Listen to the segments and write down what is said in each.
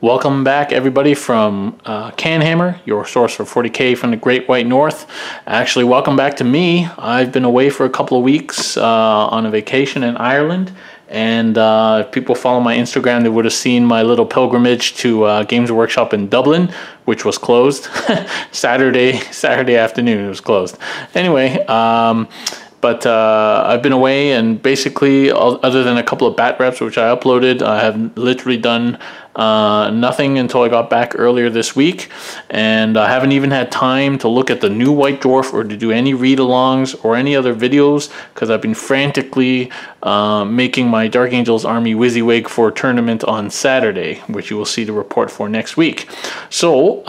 Welcome back, everybody, from CanHammer, your source for 40K from the Great White North. Actually, welcome back to me. I've been away for a couple of weeks on a vacation in Ireland, and if people follow my Instagram, they would have seen my little pilgrimage to Games Workshop in Dublin, which was closed. Saturday afternoon, it was closed. Anyway, but I've been away, and basically, other than a couple of bat reps, which I uploaded, I have literally done nothing until I got back earlier this week. And I haven't even had time to look at the new White Dwarf or to do any read-alongs or any other videos, because I've been frantically making my Dark Angels Army WYSIWYG for a tournament on Saturday, which you will see the report for next week. So,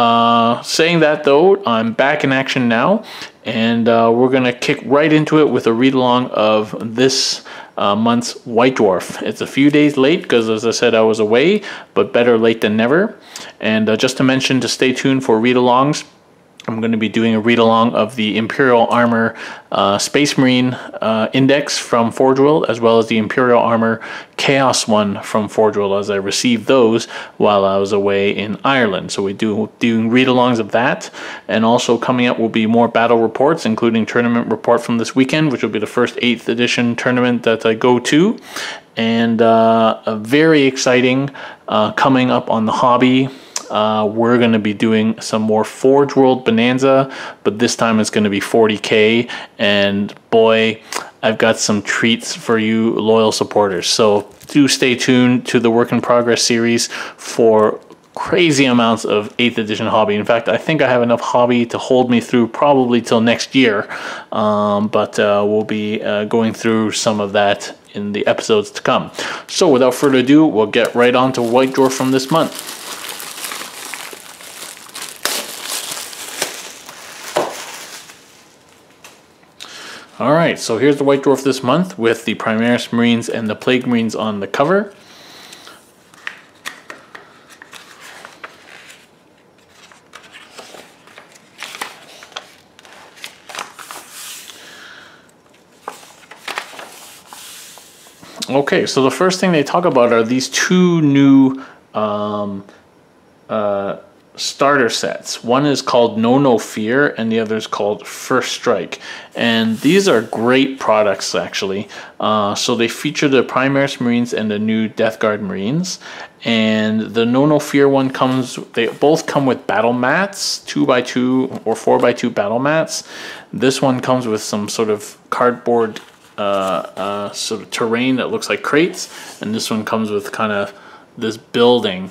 saying that though, I'm back in action now. And we're going to kick right into it with a read-along of this month's White Dwarf. It's a few days late because, as I said, I was away, but better late than never. And just to mention to stay tuned for read-alongs, I'm going to be doing a read-along of the Imperial Armor Space Marine Index from Forge World, as well as the Imperial Armor Chaos one from Forge World, as I received those while I was away in Ireland. So we doing read-alongs of that, and also coming up will be more battle reports, including tournament report from this weekend, which will be the first 8th edition tournament that I go to, and a very exciting coming up on the hobby. We're going to be doing some more Forge World Bonanza, but this time it's going to be 40K, and boy, I've got some treats for you loyal supporters. So do stay tuned to the Work in Progress series for crazy amounts of 8th edition hobby. In fact, I think I have enough hobby to hold me through probably till next year, but we'll be going through some of that in the episodes to come. So without further ado, we'll get right on to White Dwarf from this month. Alright, so here's the White Dwarf this month with the Primaris Marines and the Plague Marines on the cover. Okay, so the first thing they talk about are these two new starter sets. One is called No Fear, and the other is called First Strike. And these are great products, actually. So they feature the Primaris Marines and the new Death Guard Marines. And the No Fear one they both come with battle mats, 2x2 or 4x2 battle mats. This one comes with some sort of cardboard sort of terrain that looks like crates, and this one comes with kind of this building.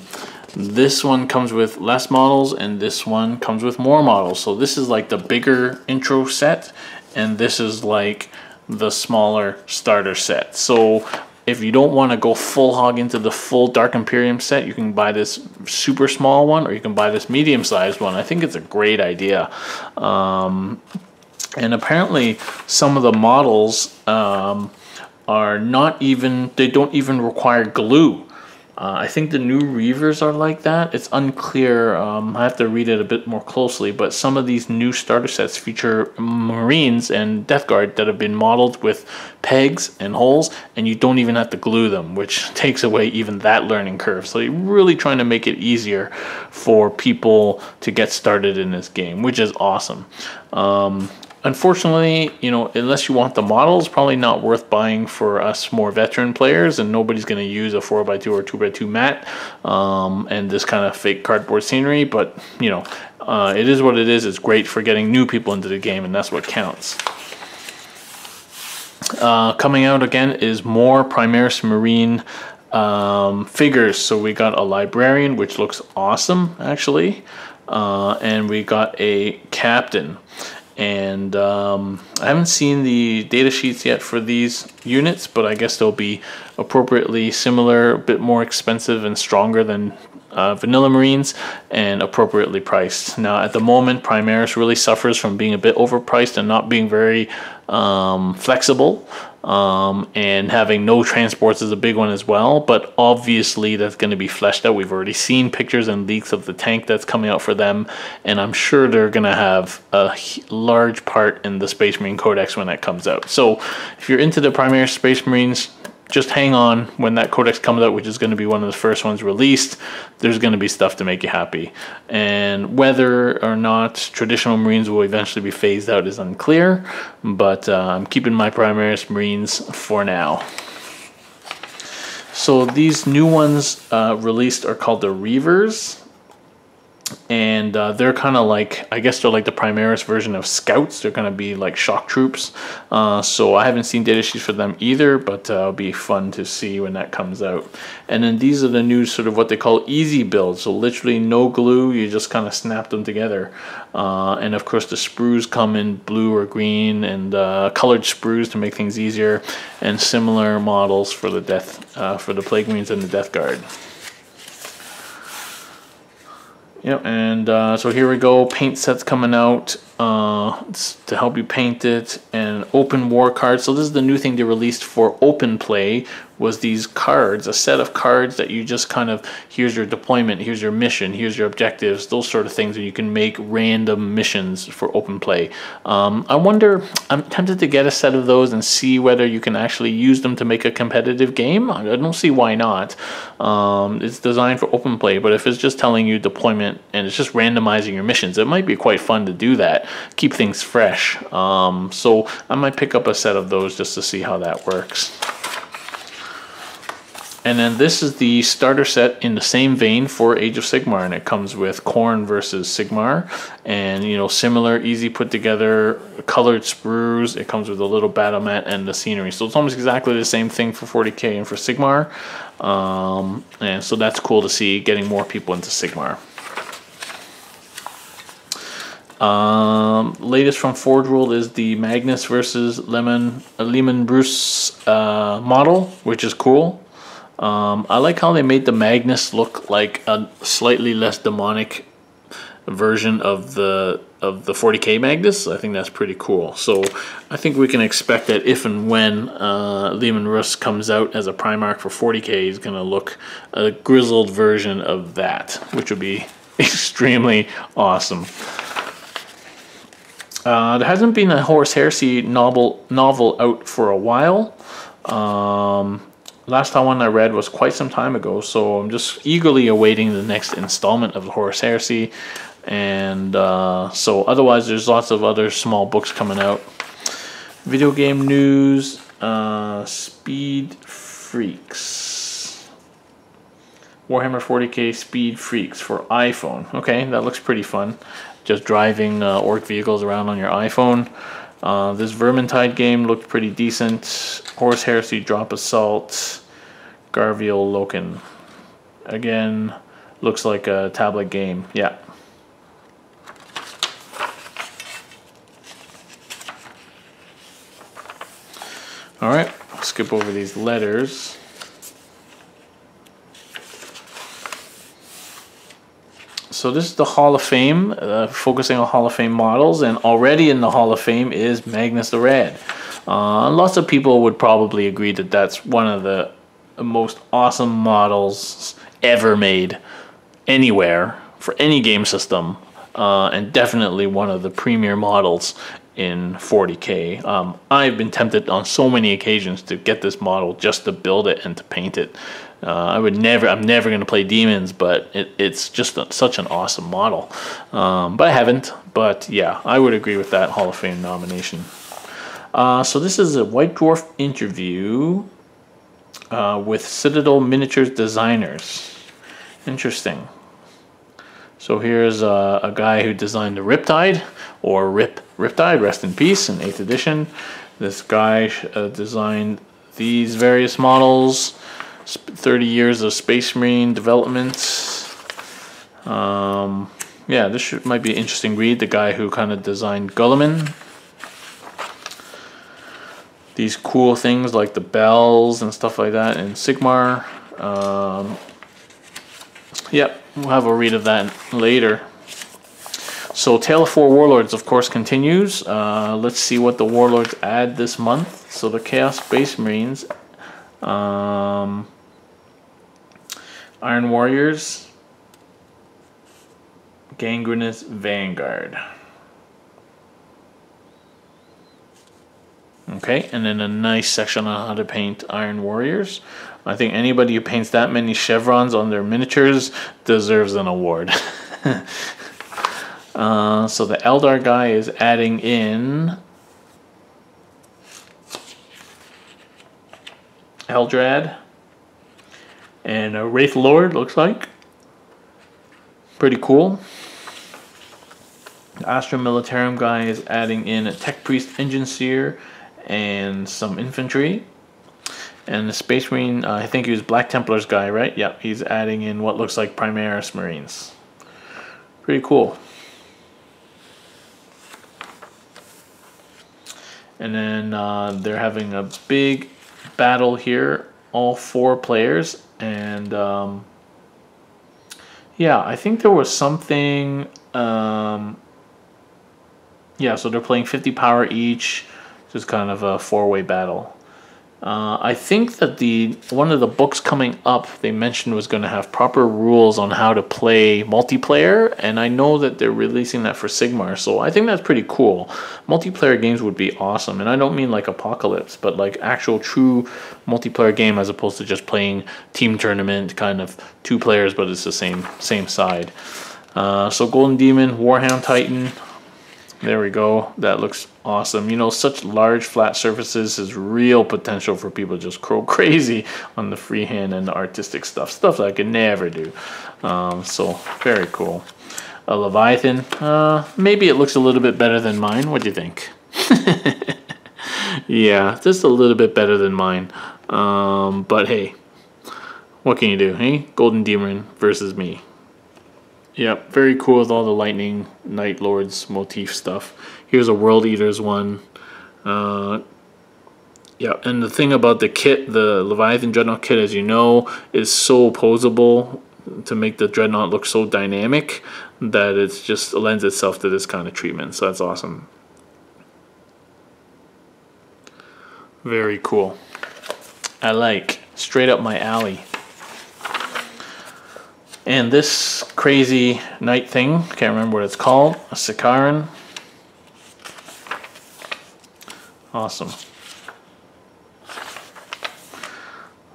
This one comes with less models, and this one comes with more models. So this is like the bigger intro set, and this is like the smaller starter set. So if you don't want to go full hog into the full Dark Imperium set, you can buy this super small one, or you can buy this medium sized one. I think it's a great idea. And apparently some of the models are not even, they don't even require glue. I think the new Reavers are like that. It's unclear. I have to read it a bit more closely, but some of these new starter sets feature Marines and Death Guard that have been modeled with pegs and holes, and you don't even have to glue them, which takes away even that learning curve. So you're really trying to make it easier for people to get started in this game, which is awesome. Unfortunately, you know, unless you want the models, probably not worth buying for us more veteran players, and nobody's going to use a 4x2 or 2x2 mat and this kind of fake cardboard scenery. But, you know, it is what it is. It's great for getting new people into the game, and that's what counts. Coming out again is more Primaris Marine figures. So we got a Librarian, which looks awesome, actually, and we got a Captain. And I haven't seen the data sheets yet for these units, but I guess they'll be appropriately similar, a bit more expensive and stronger than vanilla Marines, and appropriately priced. Now at the moment, Primaris really suffers from being a bit overpriced and not being very flexible, and having no transports is a big one as well, but obviously that's going to be fleshed out. We've already seen pictures and leaks of the tank that's coming out for them, and I'm sure they're going to have a large part in the Space Marine Codex when that comes out. So if you're into the Primaris Space Marines, just hang on. When that codex comes out, which is going to be one of the first ones released, there's going to be stuff to make you happy. And whether or not traditional Marines will eventually be phased out is unclear, but I'm keeping my Primaris Marines for now. So these new ones released are called the Reavers. And they're kind of like, I guess they're like the Primaris version of Scouts. They're going to be like shock troops. So I haven't seen data sheets for them either, but it'll be fun to see when that comes out. And then these are the new sort of what they call easy builds. So literally no glue, you just kind of snap them together. And of course the sprues come in blue or green, and colored sprues to make things easier, and similar models for the for the Plague Marines and the Death Guard. Yep, and so here we go, paint sets coming out to help you paint it, and open war cards. So this is the new thing they released for open play, was these cards, a set of cards that you just kind of, here's your deployment, here's your mission, here's your objectives, those sort of things, and you can make random missions for open play. I wonder, I'm tempted to get a set of those and see whether you can actually use them to make a competitive game. I don't see why not. It's designed for open play, but if it's just telling you deployment and it's just randomizing your missions, it might be quite fun to do that, keep things fresh. So I might pick up a set of those just to see how that works. And then this is the starter set in the same vein for Age of Sigmar, and it comes with Khorne versus Sigmar, and you know, similar, easy put together, colored sprues. It comes with a little battle mat and the scenery, so it's almost exactly the same thing for 40k and for Sigmar. And so that's cool to see, getting more people into Sigmar. Latest from Forge World is the Magnus versus Lehman Bruce model, which is cool. I like how they made the Magnus look like a slightly less demonic version of the 40k Magnus. I think that's pretty cool. So I think we can expect that if and when Lehman Russ comes out as a Primarch for 40k, he's going to look a grizzled version of that, which would be extremely awesome. There hasn't been a Horus Heresy novel out for a while. Last one I read was quite some time ago, so I'm just eagerly awaiting the next installment of the Horus Heresy. And so otherwise there's lots of other small books coming out. Video game news, Speed Freaks. Warhammer 40k Speed Freaks for iPhone. Okay, that looks pretty fun. Just driving orc vehicles around on your iPhone. This Vermintide game looked pretty decent. Horus Heresy Drop Assault. Garviel Loken. Again, looks like a tablet game. Yeah. Alright, skip over these letters. So this is the Hall of Fame, focusing on Hall of Fame models, and already in the Hall of Fame is Magnus the Red. Lots of people would probably agree that that's one of the most awesome models ever made anywhere for any game system, and definitely one of the premier models in 40k. I've been tempted on so many occasions to get this model just to build it and to paint it. I'm never going to play demons, but it's just such an awesome model. But I haven't. But yeah, I would agree with that Hall of Fame nomination. So this is a White Dwarf interview with Citadel Miniatures designers. Interesting. So here's a guy who designed the Riptide, or Riptide, rest in peace, in 8th edition. This guy designed these various models. 30 years of Space Marine development. Yeah, this might be an interesting read. The guy who kind of designed Gulliman. These cool things like the bells and stuff like that in Sigmar. Yep, we'll have a read of that later. So Tale of Four Warlords, of course, continues. Let's see what the Warlords add this month. So the Chaos Space Marines. Iron Warriors, Gangrenous Vanguard. Okay, and then a nice section on how to paint Iron Warriors. I think anybody who paints that many chevrons on their miniatures deserves an award. So the Eldar guy is adding in Eldrad and a Wraith Lord, looks like. Pretty cool. The Astra Militarum guy is adding in a Tech Priest Engine Seer and some infantry. And the Space Marine, I think he was Black Templars guy, right? Yep, he's adding in what looks like Primaris Marines. Pretty cool. And then they're having a big battle here, all 4 players. And yeah, I think there was something... yeah, so they're playing 50 power each. Just kind of a 4-way battle. I think that one of the books coming up they mentioned was going to have proper rules on how to play multiplayer, and I know that they're releasing that for Sigmar, so I think that's pretty cool. Multiplayer games would be awesome, and I don't mean like Apocalypse, but like actual true multiplayer game as opposed to just playing team tournament, kind of 2 players, but it's the same side. So Golden Demon, Warhound Titan. There we go. That looks awesome. You know, such large flat surfaces is real potential for people to just go crazy on the freehand and the artistic stuff that I could never do. So very cool. A Leviathan. Maybe it looks a little bit better than mine. What do you think? Yeah, just a little bit better than mine. But hey, what can you do? Hey, Golden Demon versus me. Yep, very cool with all the Lightning Night Lords motif stuff. Here's a World Eaters one. Yeah, and the thing about the kit, the Leviathan Dreadnought kit, as you know, is so posable to make the Dreadnought look so dynamic that it just lends itself to this kind of treatment. So that's awesome. Very cool. I like. Straight up my alley. And this crazy knight thing, can't remember what it's called, a Sikaran. Awesome.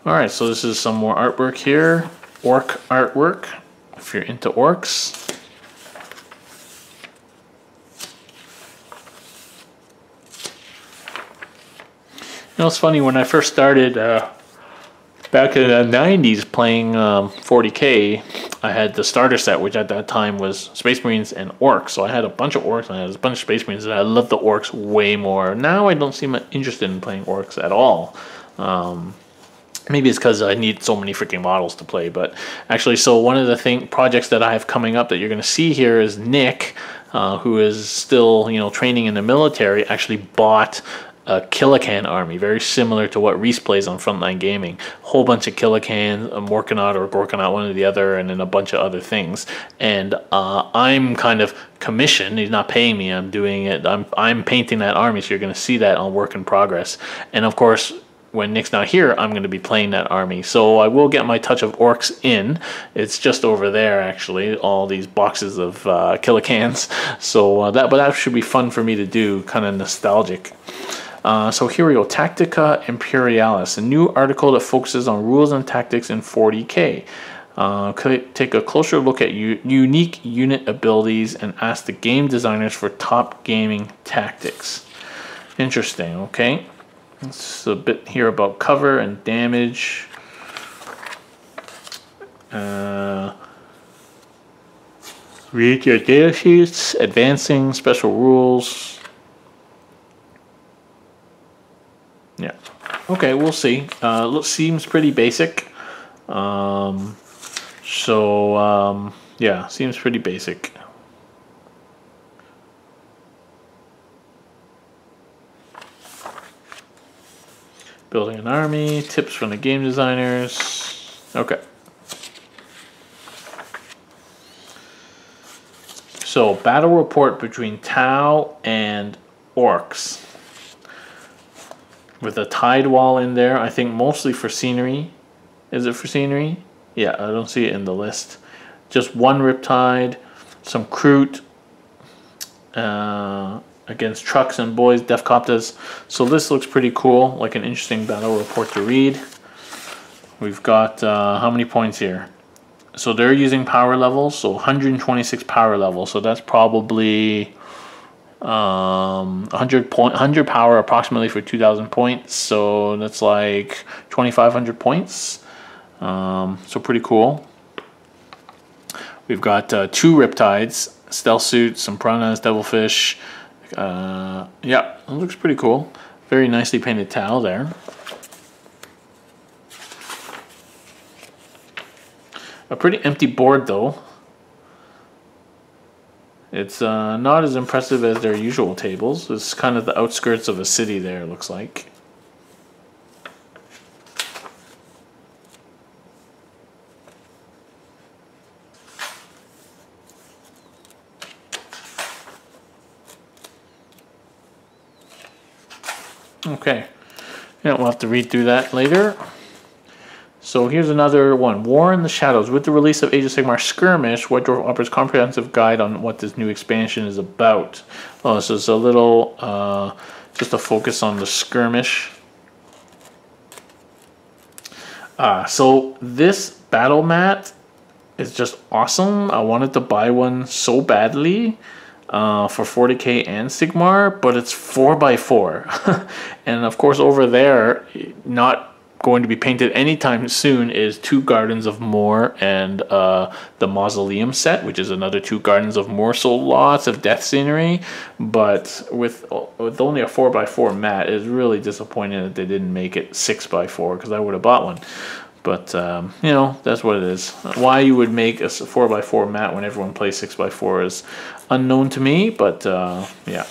Alright, so this is some more artwork here. Orc artwork, if you're into orcs. You know, it's funny, when I first started back in the 90s playing 40K, I had the starter set, which at that time was Space Marines and Orcs. So I had a bunch of Orcs and I had a bunch of Space Marines, and I loved the Orcs way more. Now I don't seem interested in playing Orcs at all. Maybe it's because I need so many freaking models to play. But actually, so one of the projects that I have coming up that you're going to see here is Nick, who is still, you know, training in the military, actually bought a Killacan army, very similar to what Reese plays on Frontline Gaming. Whole bunch of Killacans, Morkanaut or Gorkanaut, one or the other, and then a bunch of other things. And I'm kind of commissioned. He's not paying me. I'm doing it. I'm painting that army, so you're going to see that on Work in Progress. And of course, when Nick's not here, I'm going to be playing that army. So I will get my touch of orcs in. It's just over there, actually, all these boxes of Killacans. So that should be fun for me to do, kind of nostalgic. So here we go, Tactica Imperialis, a new article that focuses on rules and tactics in 40K. Take a closer look at unique unit abilities and ask the game designers for top gaming tactics. Interesting, okay. It's a bit here about cover and damage. Read your data sheets, advancing, special rules. Yeah. Okay, we'll see. Seems pretty basic. Yeah, seems pretty basic. Building an army, tips from the game designers. Okay. So, battle report between Tau and Orcs. With a tide wall in there, I think mostly for scenery. Is it for scenery? Yeah, I don't see it in the list. Just one Riptide, some Kroot, against trucks and boys, Defcoptas. So this looks pretty cool, like an interesting battle report to read. We've got how many points here? So they're using power levels, so 126 power levels. So that's probably 100 power approximately for 2,000 points. So that's like 2,500 points. So pretty cool. We've got 2 Riptides, Stealth Suit, some Piranhas, Devilfish. Yeah, it looks pretty cool. Very nicely painted towel there. A pretty empty board though. It's not as impressive as their usual tables. It's kind of the outskirts of a city there, it looks like. Okay, yeah, we'll have to read through that later. So here's another one. War in the Shadows. With the release of Age of Sigmar Skirmish, White Dwarf offers comprehensive guide on what this new expansion is about. Oh, so it's a little, just a focus on the skirmish. So this battle mat is just awesome. I wanted to buy one so badly for 40k and Sigmar, but it's 4x4. And of course over there, not going to be painted anytime soon, is 2 Gardens of Moor and the Mausoleum set, which is another 2 Gardens of Moor. So lots of death scenery, but with only a 4x4 mat, it's really disappointing that they didn't make it 6x4, because I would have bought one. But you know, that's what it is. Why you would make a 4x4 mat when everyone plays 6x4 is unknown to me, but yeah.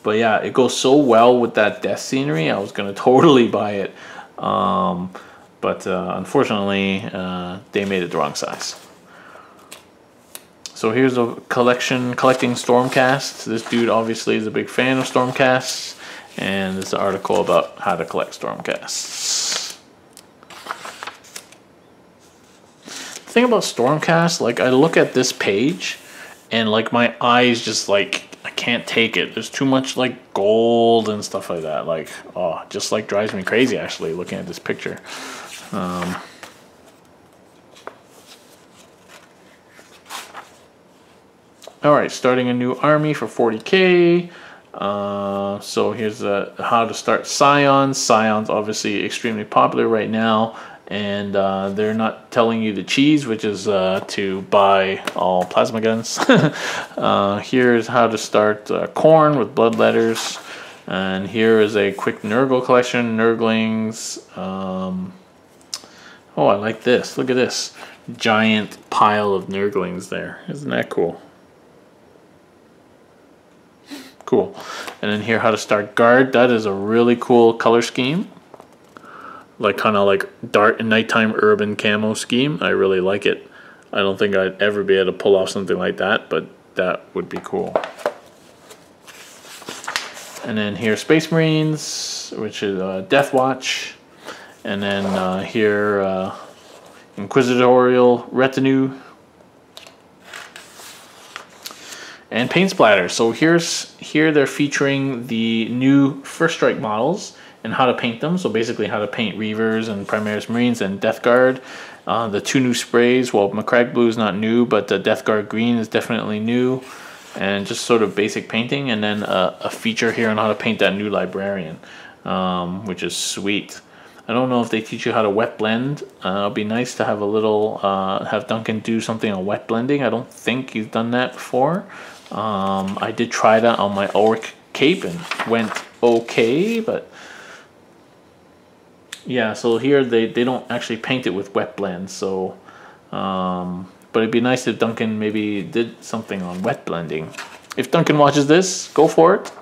But yeah, it goes so well with that death scenery. I was going to totally buy it. But unfortunately, they made it the wrong size. So here's a collecting Stormcasts. This dude obviously is a big fan of Stormcasts. And there's an article about how to collect Stormcasts. The thing about Stormcasts, like I look at this page and like my eyes just like, I can't take it. There's too much like gold and stuff like that. Like, oh, just like drives me crazy actually looking at this picture. Alright, starting a new army for 40k. So here's how to start Scions. Scions obviously extremely popular right now. And they're not telling you the cheese, which is to buy all plasma guns. Here's how to start Corn with Bloodletters. And here is a quick Nurgle collection, Nurglings. Oh, I like this. Look at this giant pile of Nurglings there. Isn't that cool? Cool. And then here, how to start Guard. That is a really cool color scheme. Like kind of like dark nighttime urban camo scheme. I really like it. I don't think I'd ever be able to pull off something like that, but that would be cool. And then here, Space Marines, which is Death Watch. And then here, Inquisitorial Retinue. And Paint Splatter. So here they're featuring the new First Strike models and how to paint them. So basically how to paint Reavers and Primaris Marines and Death Guard. The 2 new sprays. Well, Macragge Blue is not new, but the Death Guard Green is definitely new. And just sort of basic painting. And then a feature here on how to paint that new Librarian, which is sweet. I don't know if they teach you how to wet blend. It'll be nice to have a little, have Duncan do something on wet blending. I don't think he's done that before. I did try that on my Ulrich cape and went okay, but yeah, so here they don't actually paint it with wet blend, so but it'd be nice if Duncan maybe did something on wet blending. If Duncan watches this, go for it.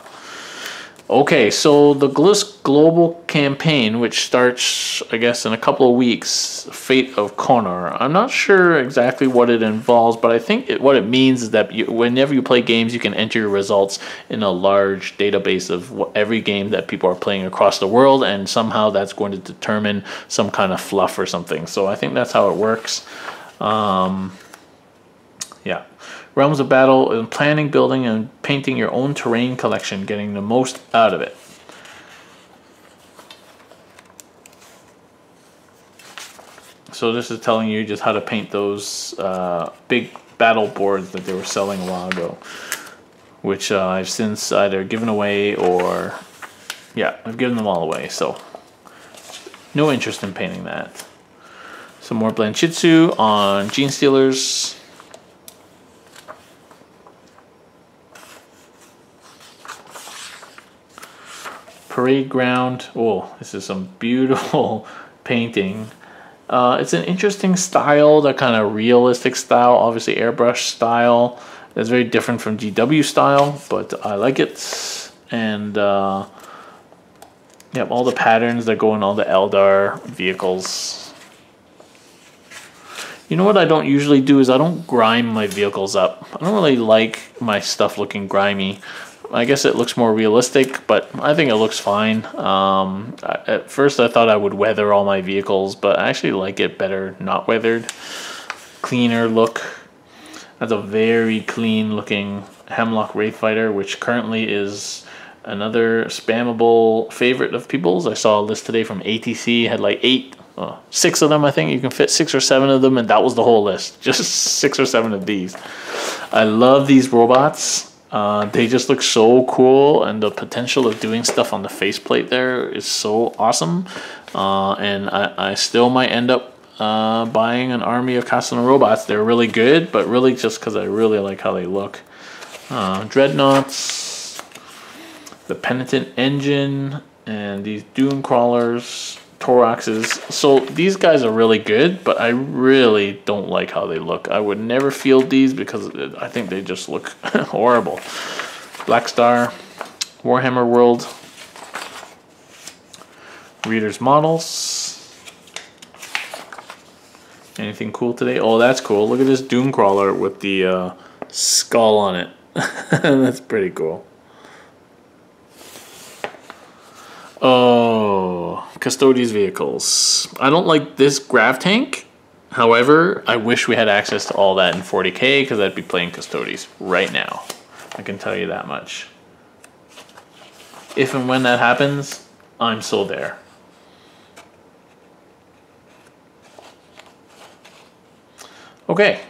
Okay, so the Gliss Global Campaign, which starts, I guess, in a couple of weeks, Fate of Connor. I'm not sure exactly what it involves, but I think what it means is that whenever you play games, you can enter your results in a large database of every game that people are playing across the world, and somehow that's going to determine some kind of fluff or something. So I think that's how it works. Yeah. Realms of Battle and planning, building, and painting your own terrain collection, getting the most out of it. So this is telling you just how to paint those big battle boards that they were selling a while ago, which I've since either given away or, yeah, I've given them all away. So no interest in painting that. Some more Blanchitsu on Gene Stealers. Parade Ground. Oh, this is some beautiful painting. It's an interesting style, that kind of realistic style, obviously airbrush style. That's very different from GW style, but I like it. And yeah, all the patterns that go in all the Eldar vehicles. You know what I don't usually do is I don't grime my vehicles up. I don't really like my stuff looking grimy. I guess it looks more realistic, but I think it looks fine. At first I thought I would weather all my vehicles, but I actually like it better not weathered. Cleaner look. That's a very clean looking Hemlock Wraith Fighter, which currently is another spammable favorite of people's. I saw a list today from ATC, had like 6 of them. I think you can fit 6 or 7 of them, and that was the whole list. Just 6 or 7 of these. I love these robots. They just look so cool, and the potential of doing stuff on the faceplate there is so awesome. And I still might end up buying an army of Castellan robots. They're really good, but really just because I really like how they look. Dreadnoughts, the Penitent Engine, and these Dune Crawlers, Thoraxes. So these guys are really good, but I really don't like how they look. I would never field these because I think they just look horrible. Black Star, Warhammer World, Reader's Models. Anything cool today? Oh, that's cool. Look at this Dune Crawler with the skull on it. That's pretty cool. Oh, Custodes vehicles. I don't like this Grav Tank. However, I wish we had access to all that in 40K because I'd be playing Custodes right now. I can tell you that much. If and when that happens, I'm so there. Okay.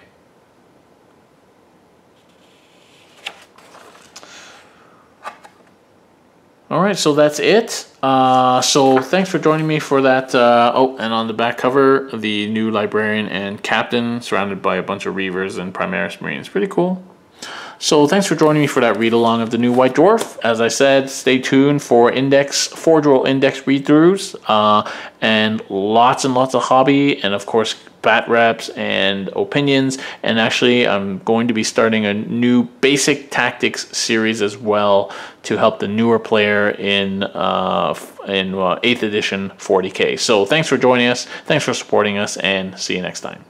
All right, so that's it. So thanks for joining me for that. Oh, and on the back cover, the new Librarian and Captain surrounded by a bunch of Reavers and Primaris Marines. Pretty cool. So thanks for joining me for that read-along of the new White Dwarf. As I said, stay tuned for Forge World Index read-throughs and lots of hobby and, of course, bat reps and opinions. And actually, I'm going to be starting a new Basic Tactics series as well to help the newer player in 8th edition 40K. So thanks for joining us. Thanks for supporting us, and see you next time.